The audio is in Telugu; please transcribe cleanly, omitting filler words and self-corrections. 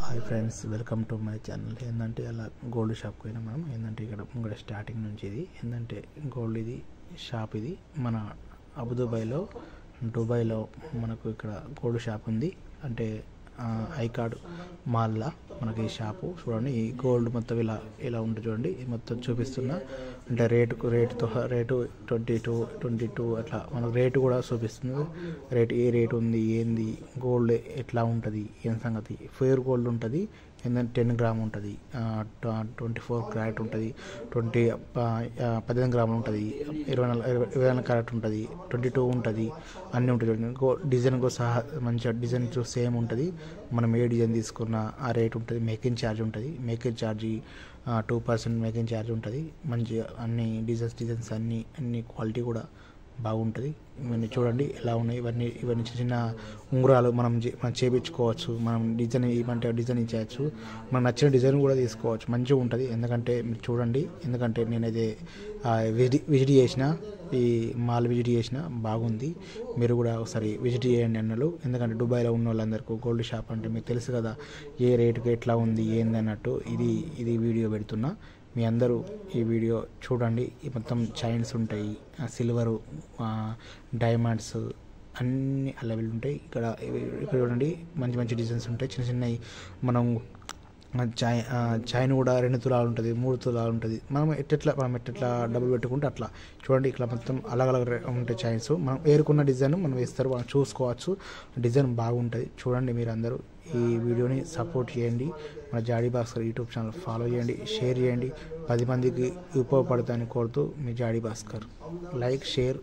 Hi friends, welcome to my channel. ఏంటంటే అలా గోల్డ్ షాప్కి పోయినా మనం. ఏంటంటే ఇక్కడ స్టార్టింగ్ నుంచి ఇది ఏంటంటే గోల్డ్ ఇది షాప్. ఇది మన దుబాయ్లో మనకు ఇక్కడ గోల్డ్ షాప్ ఉంది. అంటే ఐకార్డ్ మాల్లా మనకి ఈ షాపు చూడండి. ఈ గోల్డ్ మొత్తం ఇలా ఉంటుంది చూడండి. ఇది మొత్తం చూపిస్తున్నా అంటే రేటు 22 అట్లా మనకు రేటు కూడా చూపిస్తుంది. ఏ రేటు ఉంది, ఏంది, గోల్డ్ ఎట్లా ఉంటుంది, ఏం సంగతి. ఫేర్ గోల్డ్ ఉంటుంది, ఏంటంటే 10 గ్రామ్ ఉంటుంది, 24 క్యారెట్ ఉంటుంది, 18 గ్రాములు ఉంటుంది, 24 క్యారెట్ ఉంటుంది, 22 ఉంటుంది, అన్నీ ఉంటుంది. డిజైన్కు సహా మంచిగా డిజైన్ సేమ్ ఉంటుంది. మనం ఏ డిజైన్ తీసుకున్నా ఆ రేట్ ఉంటుంది. మేకింగ్ ఛార్జ్ ఉంటుంది. మేకింగ్ ఛార్జీ 2% మేకింగ్ ఛార్జ్ ఉంటుంది. మంచిగా అన్ని డిజైన్స్ అన్ని క్వాలిటీ కూడా బాగుంటుంది. ఇవన్నీ చూడండి ఎలా ఉన్నాయి. ఇవన్నీ చిన్న ఉంగరాలు మనం చేయించుకోవచ్చు. మనం డిజైన్ ఇవ్వమంటే డిజైన్ ఇచ్చేయచ్చు. మనకు నచ్చిన డిజైన్ కూడా తీసుకోవచ్చు. మంచిగా ఉంటుంది. ఎందుకంటే మీరు చూడండి, ఎందుకంటే నేనైతే విజిట్ చేసిన, ఈ మాల్ విజిట్ చేసిన, బాగుంది. మీరు కూడా ఒకసారి విజిట్ చేయండి అన్నలు. ఎందుకంటే దుబాయ్లో ఉన్న వాళ్ళందరికీ గోల్డ్ షాప్ అంటే మీకు తెలుసు కదా, ఏ రేటుకి ఎట్లా ఉంది ఏంది అన్నట్టు. ఇది వీడియో పెడుతున్నా. మీ అందరూ ఈ వీడియో చూడండి. ఈ మొత్తం చైన్స్ ఉంటాయి, సిల్వరు, డైమండ్స్ అన్నీ అవైలబుల్ ఉంటాయి. ఇక్కడ చూడండి, మంచి డిజైన్స్ ఉంటాయి. చిన్నవి మనం చైన్ కూడా 2 తులాలు ఉంటుంది, 3 తులాలు ఉంటుంది. మనం ఎట్లా డబ్బులు పెట్టుకుంటే అట్లా చూడండి. ఇక్కడ మొత్తం అలగ్ ఉంటాయి చైన్స్. మనం ఏరుకున్న డిజైన్ మనం వేస్తారు, మనం చూసుకోవచ్చు. డిజైన్ బాగుంటుంది. చూడండి, మీరు అందరూ ఈ వీడియోని సపోర్ట్ చేయండి. మన Jadi Bhaskar YouTube channel follow చేయండి, షేర్ చేయండి. 10 మందికి ఉపయోగపడతాయని కోరుతూ మీ జాడీ భాస్కర్. Like, share.